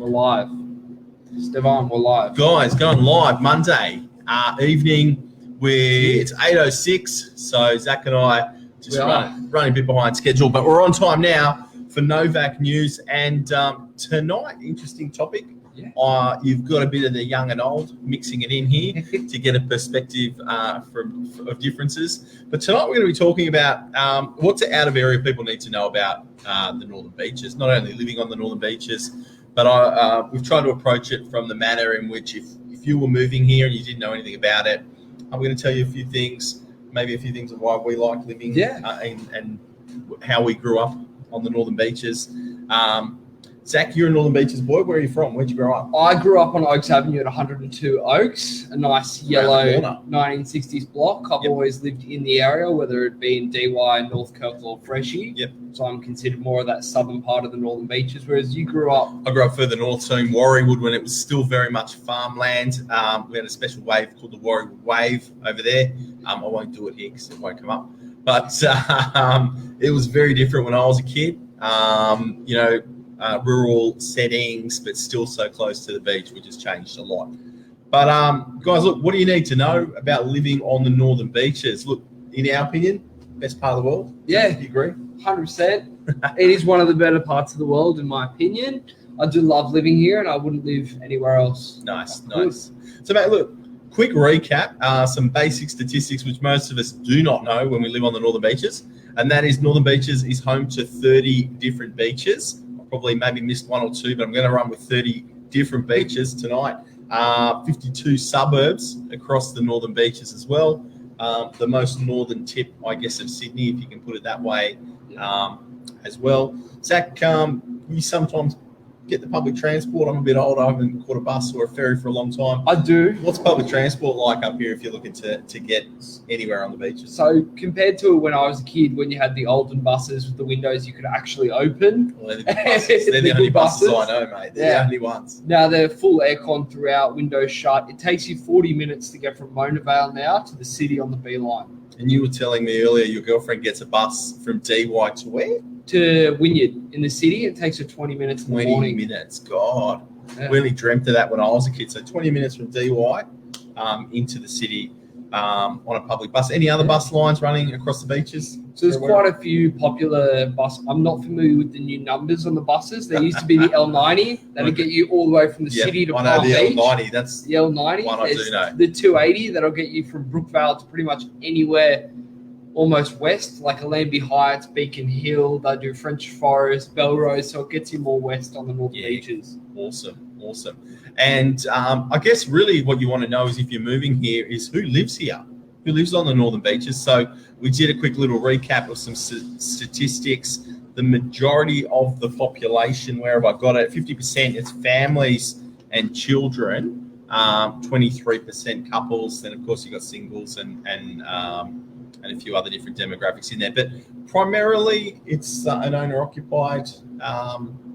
We're live. Stevan, we're live. Guys, going live Monday evening. It's 8:06, so Zac and I just running a bit behind schedule, but we're on time now for Novak news. And tonight, interesting topic. Yeah. You've got a bit of the young and old mixing it in here to get a perspective of differences. But tonight we're going to be talking about what's the out of area people need to know about the Northern Beaches, not only living on the Northern Beaches, but we've tried to approach it from the manner in which if you were moving here and you didn't know anything about it, I'm going to tell you a few things, maybe a few things of why we like living and how we grew up on the Northern Beaches. Zac, you're a Northern Beaches boy. Where are you from? Where'd you grow up? I grew up on Oaks Avenue at 102 Oaks, a nice yellow 1960s block. I've always lived in the area, whether it be in DY, North Kirkle or Freshie. Yep. So I'm considered more of that southern part of the Northern Beaches, whereas you grew up... I grew up further north, so in Warriewood when it was still very much farmland. We had a special wave called the Warriewood Wave over there. I won't do it here because it won't come up. But it was very different when I was a kid. Rural settings, but still so close to the beach, which has changed a lot. But guys, look, what do you need to know about living on the Northern Beaches? Look, in our opinion, best part of the world. Yeah, do you agree? 100%. It is one of the better parts of the world, in my opinion. I do love living here, and I wouldn't live anywhere else. Nice. So, mate, look, quick recap, some basic statistics which most of us do not know when we live on the Northern Beaches, and that is Northern Beaches is home to 30 different beaches. Probably maybe missed one or two, but I'm going to run with 30 different beaches tonight. 52 suburbs across the Northern Beaches as well. The most northern tip, I guess, of Sydney, if you can put it that way, as well. Zac, you sometimes get the public transport. I'm a bit older. I haven't caught a bus or a ferry for a long time. I do. What's public transport like up here if you're looking to get anywhere on the beaches? So compared to when I was a kid, when you had the olden buses with the windows you could actually open. Well, they're the good buses. They're the only buses I know, mate. They're the only ones. Now they're full aircon throughout, windows shut. It takes you 40 minutes to get from Mona Vale now to the city on the B line. And you were telling me earlier your girlfriend gets a bus from DY to where? To Wynyard in the city. It takes her 20 minutes in the morning. 20 minutes, God. Yeah. We only dreamt of that when I was a kid. So 20 minutes from DY into the city on a public bus. Any other bus lines running across the beaches? So there's quite a few popular bus. I'm not familiar with the new numbers on the buses. There used to be the L90 that'll get you all the way from the city to Palm Beach. L90. That's the L90. One I do know. The 280 that'll get you from Brookvale to pretty much anywhere almost west, like Allambie Heights, Beacon Hill. They do French Forest, Belrose, so it gets you more west on the Northern Beaches. Awesome. And I guess really what you want to know is if you're moving here is who lives here, who lives on the Northern Beaches. So we did a quick little recap of some statistics. The majority of the population, where have I got it? 50%, it's families and children, 23% couples. Then, of course, you've got singles and a few other different demographics in there. But primarily, it's an owner-occupied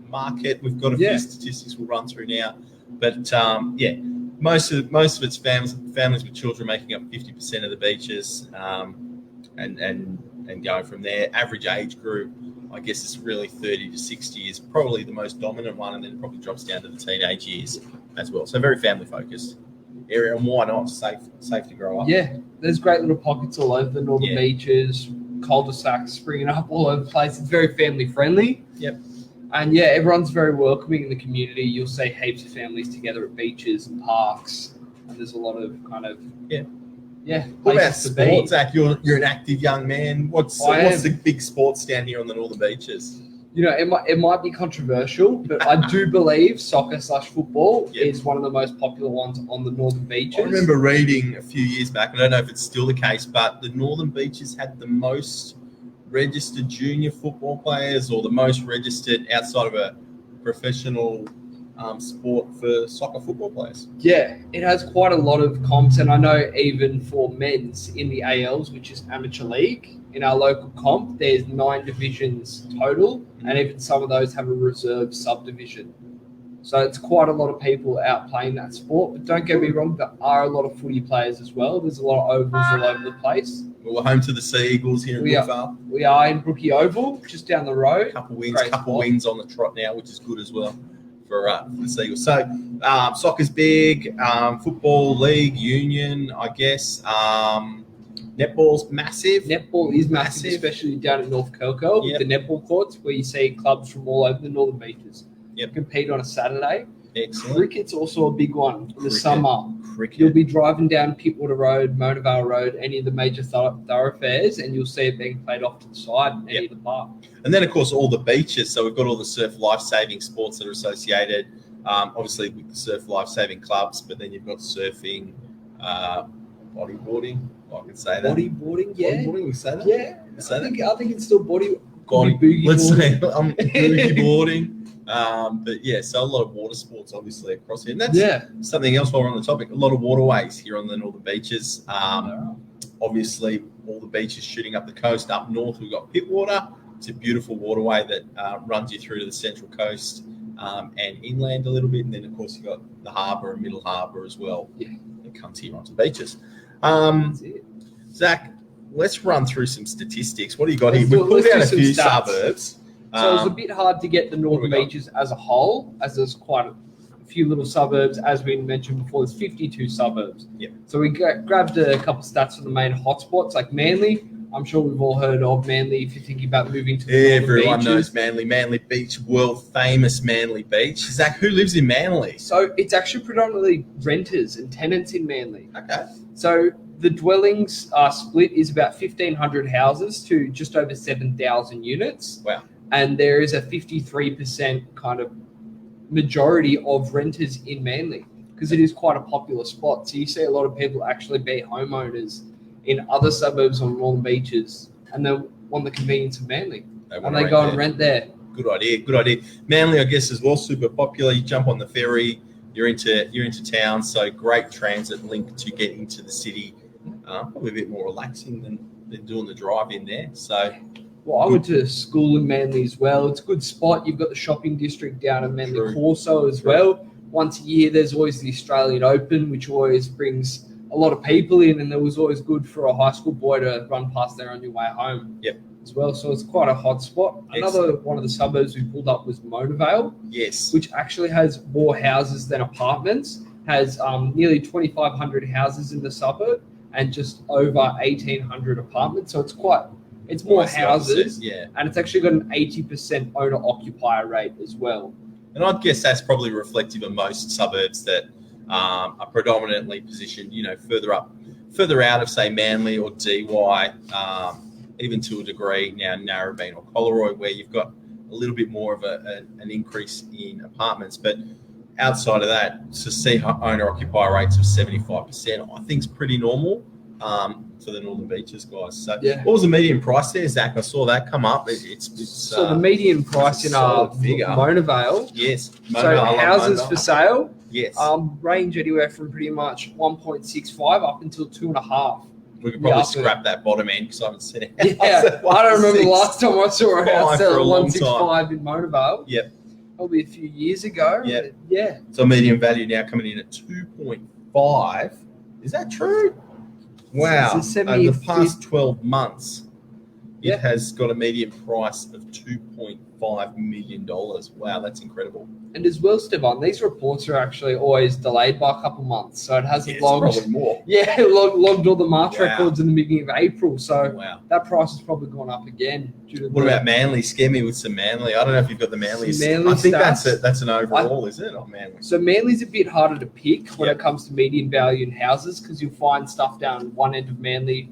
market. We've got a few statistics we'll run through now. But, most of it's families with children making up 50% of the beaches and going from there. Average age group, I guess, is really 30 to 60 is probably the most dominant one, and then it probably drops down to the teenage years as well. So very family-focused area, and why not? Safe to grow up. Yeah, there's great little pockets all over the Northern Beaches, cul-de-sacs springing up all over the place. It's very family-friendly. Yep. And, everyone's very welcoming in the community. You'll see heaps of families together at beaches and parks, and there's a lot of kind of... What about sports, Zac? You're an active young man. What's the big sports down here on the Northern Beaches? It might be controversial, but I do believe soccer/football is one of the most popular ones on the Northern Beaches. I remember reading a few years back, I don't know if it's still the case, but the Northern Beaches had the most registered junior football players, or the most registered outside of a professional sport for soccer football players. Yeah, it has quite a lot of comps, and I know even for men's in the ALs, which is amateur league, in our local comp, there's 9 divisions total, and even some of those have a reserve subdivision. So it's quite a lot of people out playing that sport. But don't get me wrong, there are a lot of footy players as well. There's a lot of ovals all over the place. We're home to the Sea Eagles here in Brookvale. We are in Brookie Oval, just down the road. Couple wins on the trot now, which is good as well for the Seagulls. So soccer's big, football league, union, I guess. Netball's massive. Netball is massive, especially down at North Kelco, with the netball courts, where you see clubs from all over the Northern Beaches compete on a Saturday. Excellent. Cricket's also a big one in the summer. Cricket. You'll be driving down Pittwater Road, Mona Vale Road, any of the major thoroughfares, and you'll see it being played off to the side in any of the park. And then, of course, all the beaches. So we've got all the surf life-saving sports that are associated, obviously with the surf life-saving clubs, but then you've got surfing, bodyboarding. I can say that. Bodyboarding, yeah. Bodyboarding, we say that? Yeah. I think it's still boogie Let's say boarding. boogie boarding. But yeah, so a lot of water sports obviously across here. And that's something else while we're on the topic. A lot of waterways here on the Northern Beaches. Obviously, all the beaches shooting up the coast. Up north, we've got Pittwater. It's a beautiful waterway that runs you through to the Central Coast and inland a little bit. And then, of course, you've got the harbour and Middle Harbour as well. Yeah. It comes here onto the beaches. Zac, let's run through some statistics. What do you got here? We've pulled out a few suburbs. So it's a bit hard to get the Northern Beaches as a whole, as there's quite a few little suburbs. As we mentioned before, there's 52 suburbs. Yep. So we grabbed a couple of stats from the main hotspots, like Manly. I'm sure we've all heard of Manly if you're thinking about moving to the Northern Everyone Beaches. knows Manly. Manly Beach, world famous Manly Beach. Zac, who lives in Manly? So it's actually predominantly renters and tenants in Manly. Okay. So the dwellings split is about 1,500 houses to just over 7,000 units. Wow. And there is a 53% kind of majority of renters in Manly because it is quite a popular spot. So you see a lot of people actually be homeowners in other suburbs on Northern Beaches and they want the convenience of Manly. And they go and rent there. Good idea. Manly, I guess, as well, super popular. You jump on the ferry, you're into town, so great transit link to get into the city. Probably a bit more relaxing than doing the drive in there. So, well, I went to school in Manly as well. It's a good spot. You've got the shopping district down in Manly Corso as well. Once a year, there's always the Australian Open, which always brings a lot of people in, and it was always good for a high school boy to run past there on your way home. Yep. As well, so it's quite a hot spot. Another one of the suburbs we pulled up was Mona Vale. Yes. Which actually has more houses than apartments. Has nearly 2,500 houses in the suburb and just over 1,800 apartments. So it's more houses. And it's actually got an 80% owner-occupier rate as well. And I'd guess that's probably reflective of most suburbs that are predominantly positioned, further out of, say, Manly or DY, even to a degree now Narrabeen or Collaroy, where you've got a little bit more of an increase in apartments. But outside of that, to see owner-occupier rates of 75%, I think is pretty normal for the Northern Beaches, guys. So what was the median price there, Zac? I saw that come up. So the median price in our Mona Vale. Yes. So houses for sale. Yes. Range anywhere from pretty much 1.65 up until 2.5. We could probably scrap that bottom end because I haven't seen it. Yeah, I don't remember the last time I saw a house sell at 165 in Mona Vale. Yep. Probably a few years ago. Yep. Yeah. So median value now coming in at 2.5. Is that true? Wow. Over the past 12 months, it has got a median price of $2.5 million. Wow, that's incredible. And as well, Stevan, these reports are actually always delayed by a couple of months. So it hasn't logged. Probably more. Yeah, logged all the March records in the beginning of April. So that price has probably gone up again. What about Manly? Scare me with some Manly. I don't know if you've got the Manly. I think that's an overall, isn't it? Not Manly. So Manly's a bit harder to pick when it comes to median value in houses because you'll find stuff down one end of Manly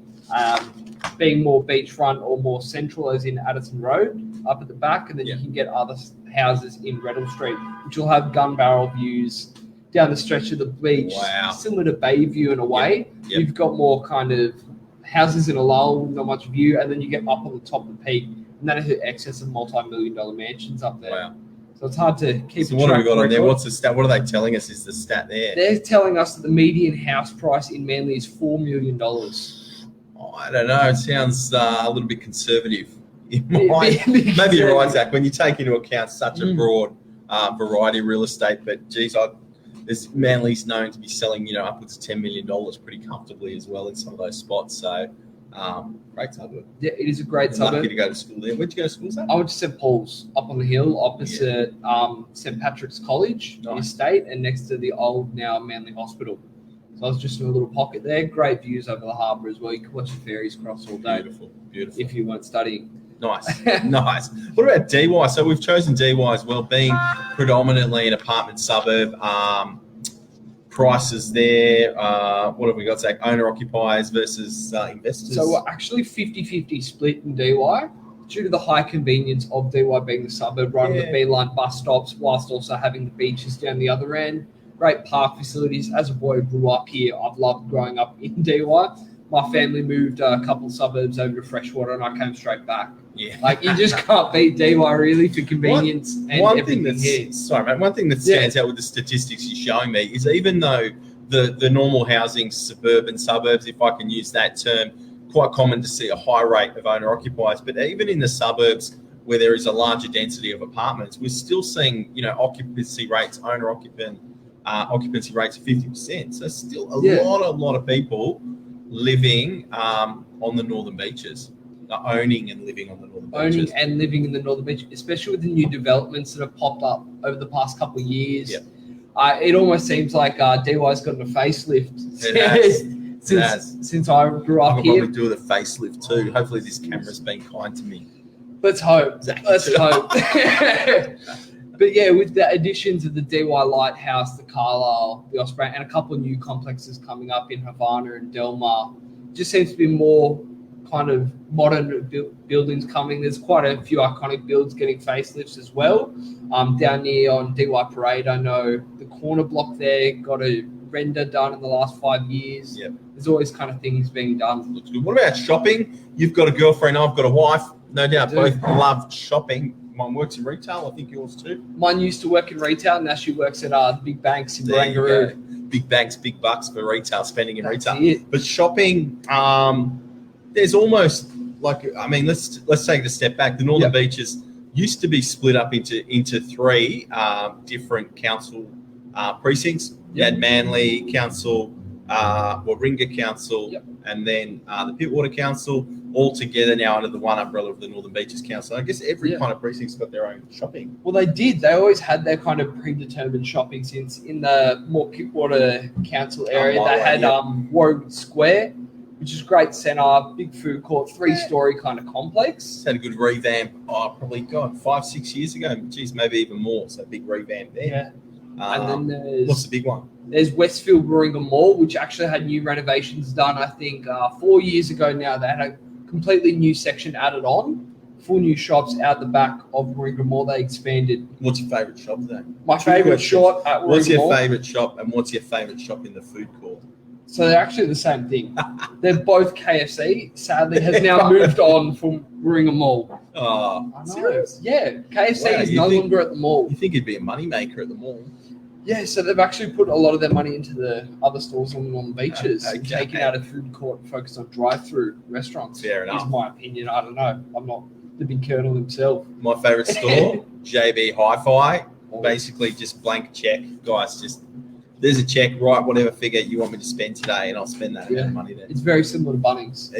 being more beachfront or more central, as in Addison Road, up at the back, and then you can get other houses in Reddell Street, which will have gun barrel views down the stretch of the beach, similar to Bayview in a way. You've got more kind of houses in a lull, not much view, and then you get up on the top of the peak, and that is in excess of multi-million-dollar mansions up there. Wow. So it's hard to keep. So what have we got on there? What's the stat? What are they telling us is the stat there? They're telling us that the median house price in Manly is $4 million. I don't know. It sounds a little bit conservative. Maybe you're right, Zac, when you take into account such a broad variety of real estate. But geez, Manly's known to be selling, upwards of $10 million pretty comfortably as well in some of those spots. So Great suburb. Yeah, it is a great Lucky suburb. to go to school there. Where'd you go to school, Zach? I went to St Paul's up on the hill opposite St Patrick's College Estate and next to the old now Manly Hospital. So I was just in a little pocket there. Great views over the harbour as well. You could watch the ferries cross all day. Beautiful. If you weren't studying. Nice. Nice. What about DY? So we've chosen DY as well, being predominantly an apartment suburb. Prices there. What have we got, Zach? Owner-occupiers versus investors. So we're actually 50-50 split in DY due to the high convenience of DY being the suburb, right on the B-line bus stops, whilst also having the beaches down the other end. Great park facilities. As a boy who grew up here, I've loved growing up in DY. My family moved a couple of suburbs over to Freshwater and I came straight back. Yeah. Like, you just can't beat DY really for convenience and everything here. Sorry, mate. One thing that stands out with the statistics you're showing me is even though the normal housing suburban suburbs, if I can use that term, quite common to see a high rate of owner-occupiers, but even in the suburbs where there is a larger density of apartments, we're still seeing, occupancy rates, occupancy rates of 50%. So still a lot of people living on the northern beaches. Owning and living on the northern beaches. Owning and living in the northern beach, especially with the new developments that have popped up over the past couple of years. Yep. It almost seems like DY's gotten a facelift since I grew up here. I'll probably do the facelift too. Hopefully this camera's been kind to me. Let's hope. Let's hope. But yeah, with the additions of the DY Lighthouse, the Carlisle, the Osprey, and a couple of new complexes coming up in Havana and Del Mar, just seems to be more kind of modern buildings coming. There's quite a few iconic builds getting facelifts as well. Down near on DY Parade, I know the corner block there got a render done in the last 5 years. Yep. There's always kind of things being done. Looks good. What about shopping? You've got a girlfriend, I've got a wife. No doubt both love shopping. Mine works in retail. I think yours too. Mine used to work in retail. Now she works at the big banks in Barangaroo. Big banks, big bucks for retail, spending in That's retail. it. But shopping, there's almost let's take a step back. The Northern Beaches used to be split up into three different council precincts. You had Manly Council, Warringah Council, and then the Pittwater Council, all together now under the one umbrella of the Northern Beaches Council. I guess every kind of precinct's got their own shopping. Well, they did. They always had their kind of predetermined shopping since in the more Pittwater Council area, they had Warringah Square, which is great centre, big food court, 3-story kind of complex. It's had a good revamp, probably, 5-6 years ago. Geez, maybe even more. So big revamp there. Yeah. And then what's the big one? There's Westfield Warringah Mall, which actually had new renovations done, I think, 4 years ago now. They had a completely new section added on, full new shops out the back of Warringah Mall. They expanded. What's your favourite shop there? My favourite shop at Warringah Mall. What's your favourite shop and what's your favourite shop in the food court? So they're actually the same thing. They're both KFC. Sadly, has now moved on from Warringah Mall. Oh, serious? Yeah, KFC is no longer at the mall. You think it'd be a moneymaker at the mall? Yeah, so they've actually put a lot of their money into the other stores on the beaches, taking out a food court focused on drive-through restaurants. Fair enough. Is my opinion. I don't know. I'm not the big colonel himself. My favourite store, JB Hi-Fi. Basically, just blank check, guys. Just there's a check, right? Whatever figure you want me to spend today, and I'll spend that amount of money there. It's very similar to Bunnings.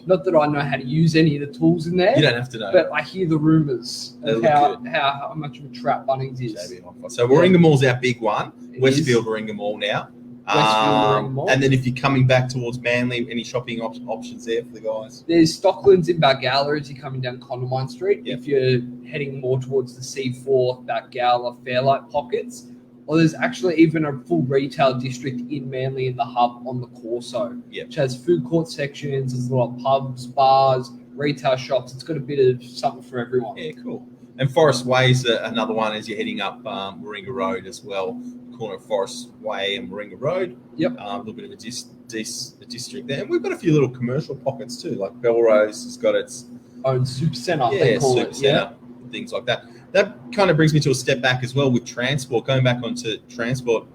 Not that I know how to use any of the tools in there. You don't have to know. But I hear the rumours of how much of a trap Bunnings is. JB Hi-Fi. So Warringah Mall's our big one. Westfield Warringah Mall now. Warringah Mall. And then if you're coming back towards Manly, any shopping options there for the guys? There's Stocklands in Balgowlah as you're coming down Condamine Street. Yep. If you're heading more towards the C4, Balgowlah, Fairlight pockets. Or there's actually even a full retail district in Manly in the hub on the Corso, which has food court sections, there's a lot of pubs, bars, retail shops. It's got a bit of something for everyone. Yeah, cool. And Forest Way's another one as you're heading up Warringah Road as well, corner of Forest Way and Warringah Road. Yep. A little bit of a district there. And we've got a few little commercial pockets too, like Belrose has got its own super centre, they call it. Centre, things like that. That kind of brings me to a step back as well with transport. Going back onto transport,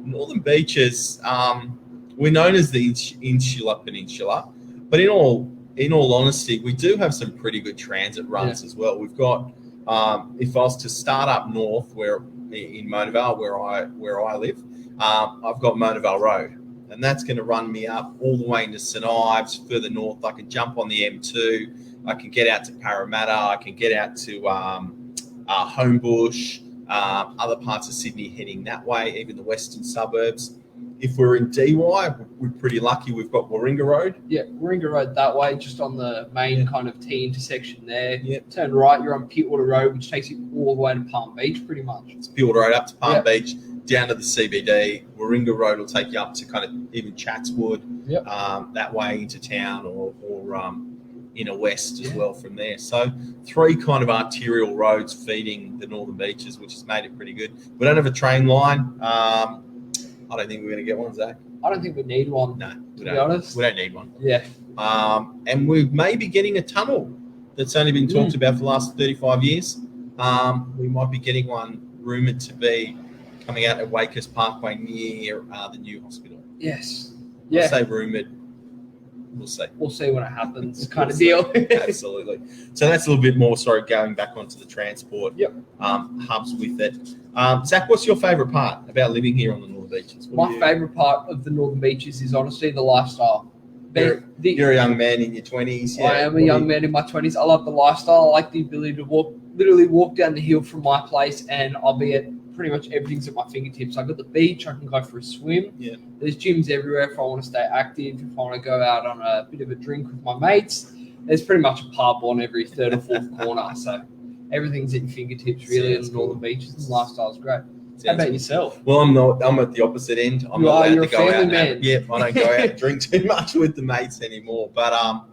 Northern Beaches, we're known as the Insular Peninsula, but in all honesty, we do have some pretty good transit runs as well. We've got, if I was to start up north, where in Mona Vale, where I live, I've got Mona Vale Road, and that's going to run me up all the way into St Ives, further north. I can jump on the M2. I can get out to Parramatta. I can get out to Homebush, other parts of Sydney heading that way, even the western suburbs. If we're in DY, we're pretty lucky. We've got Warringah Road. Yeah, Warringah Road that way, just on the main kind of T intersection there. Yeah. Turn right, you're on Pittwater Road, which takes you all the way to Palm Beach, pretty much. It's Pittwater Road up to Palm Beach, down to the CBD. Warringah Road will take you up to kind of even Chatswood, that way into town or inner west as well from there. So 3 kind of arterial roads feeding the northern beaches, which has made it pretty good. We don't have a train line. I don't think we're going to get one, Zac. I don't think we need one. No, to be honest. We don't need one. Yeah. And we may be getting a tunnel that's only been talked about for the last 35 years. We might be getting one rumoured to be coming out at Wakehurst Parkway near the new hospital. Yes. Yeah. I'll say rumoured. We'll see. We'll see when it happens, kind of deal. Absolutely. So that's a little bit more, going back onto the transport hubs with it. Zac, what's your favourite part about living here on the Northern Beaches? My favourite part of the Northern Beaches is honestly the lifestyle. You're a young man in your 20s. Yeah. I am a young man in my 20s. I love the lifestyle. I like the ability to literally walk down the hill from my place and I'll be at pretty much everything's at my fingertips. I've got the beach. I can go for a swim. Yeah. There's gyms everywhere if I want to stay active, if I want to go out on a bit of a drink with my mates. There's pretty much a pub on every third or fourth corner. So everything's at your fingertips really in the Northern Beaches. The lifestyle's great. How about yourself? Well, I'm at the opposite end. I'm not allowed to go out. I don't go out and drink too much with the mates anymore. But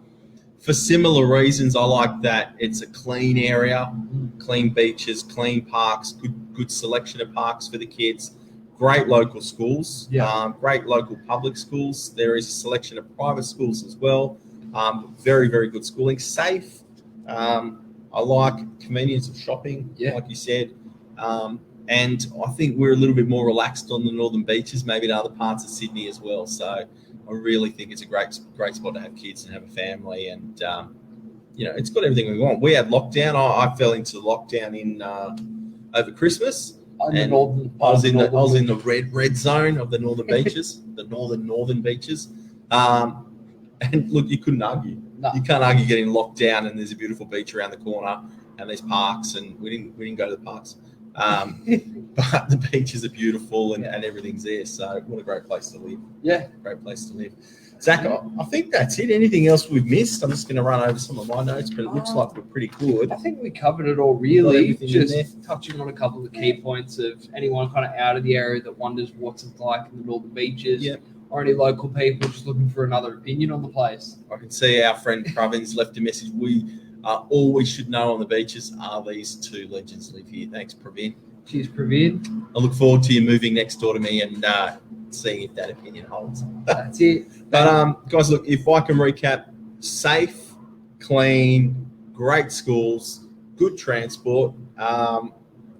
for similar reasons, I like that it's a clean area, clean beaches, clean parks, good selection of parks for the kids, great local schools, great local public schools. There is a selection of private schools as well. Very, very good schooling. Safe. I like convenience of shopping, like you said. And I think we're a little bit more relaxed on the Northern Beaches, maybe in other parts of Sydney as well. So I really think it's a great spot to have kids and have a family. And, it's got everything we want. We had lockdown. I fell into lockdown in over Christmas. I was in the red zone of the Northern Beaches, the northern beaches. And look, you couldn't argue. No. You can't argue getting locked down and there's a beautiful beach around the corner and there's parks and we didn't go to the parks. But the beaches are beautiful and everything's there. So what a great place to live. Yeah. Great place to live. Zac, I think that's it. Anything else we've missed? I'm just going to run over some of my notes, but it looks like we're pretty good. I think we covered it all really. Just touching on a couple of the key points of anyone kind of out of the area that wonders what's it like in the Northern Beaches. Yeah. Or any local people just looking for another opinion on the place. I can see our friend Pravin's left a message. All we should know on the beaches are these 2 legends live here. Thanks, Pravin. Cheers, Pravin. I look forward to you moving next door to me and seeing if that opinion holds. That's it. But, guys, look, if I can recap, safe, clean, great schools, good transport,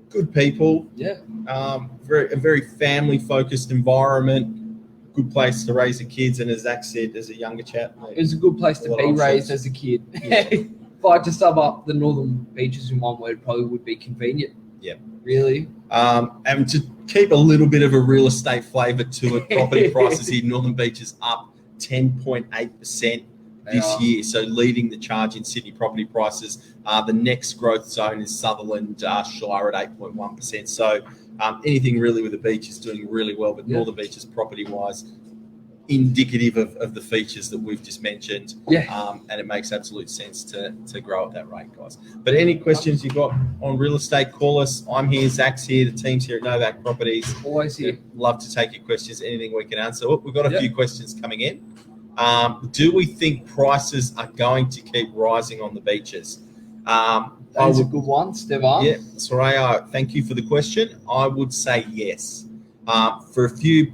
good people. Yeah. A very family-focused environment. Good place to raise the kids, and as Zac said, as a younger chap, it was a good place to be raised as a kid. Yeah. If I had to sum up the Northern Beaches in one word, probably would be convenient. Yeah, really. And to keep a little bit of a real estate flavour to it, property prices here, Northern Beaches up 10.8% this year, so leading the charge in Sydney property prices. The next growth zone is Sutherland Shire at 8.1%. So anything really with the beach is doing really well, but Northern Beaches property-wise, indicative of the features that we've just mentioned. Yeah. And it makes absolute sense to grow at that rate, guys. But any questions you got on real estate, call us. I'm here, Zac's here, the team's here at Novak Properties. Always here. Love to take your questions, anything we can answer. We've got a few questions coming in. Do we think prices are going to keep rising on the beaches? That's a good one, Stevan. Yeah, Soraya, thank you for the question. I would say yes, for a few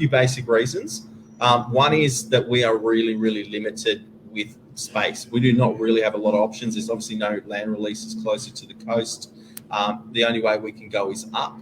basic reasons. One is that we are really, really limited with space. We do not really have a lot of options. There's obviously no land releases closer to the coast. The only way we can go is up.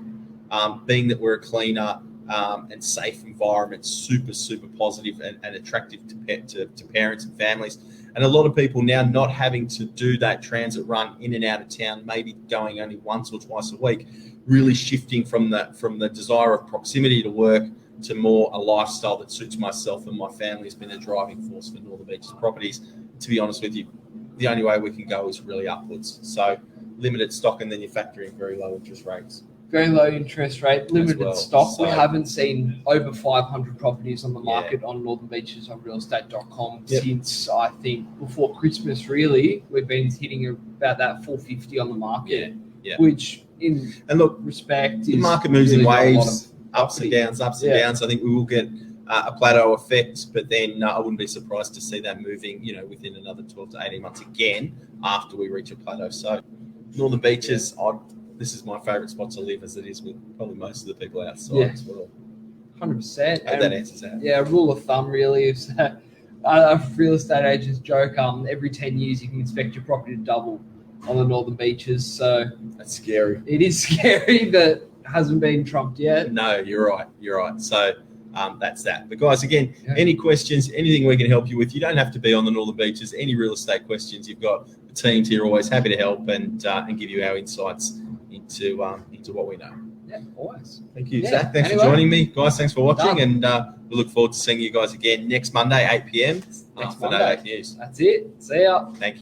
Being that we're a cleaner and safe environment, super, super positive and attractive to parents and families. And a lot of people now not having to do that transit run in and out of town, maybe going only once or twice a week, really shifting from the desire of proximity to work to more a lifestyle that suits myself and my family has been a driving force for Northern Beaches Properties. To be honest with you, the only way we can go is really upwards. So limited stock, and then you factor in very low interest rates. Very low interest rate, limited stock. So, we haven't seen over 500 properties on the market on Northern Beaches on realestate.com since, I think, before Christmas, really. We've been hitting about that 450 on the market, which in respect the is market moves really in not a lot waves, of ups and downs. I think we will get a plateau effect, but then I wouldn't be surprised to see that moving, within another 12 to 18 months again after we reach a plateau. So Northern Beaches, this is my favourite spot to live, as it is with probably most of the people outside as well. 100%. I hope that answers that. Yeah, rule of thumb really is real estate agents joke, every 10 years you can expect your property to double on the Northern Beaches. So that's scary. It is scary, but hasn't been trumped yet. No, you're right. So that's that. But guys, again, any questions, anything we can help you with, you don't have to be on the Northern Beaches. Any real estate questions, you've got the teams here always happy to help and give you our insights into what we know. Yeah, always. Thank you, Zac. Thanks for joining me. Guys, thanks for watching. And we look forward to seeing you guys again next Monday, 8 p.m. Next for Monday. No Vac News. That's it. See ya. Thank you.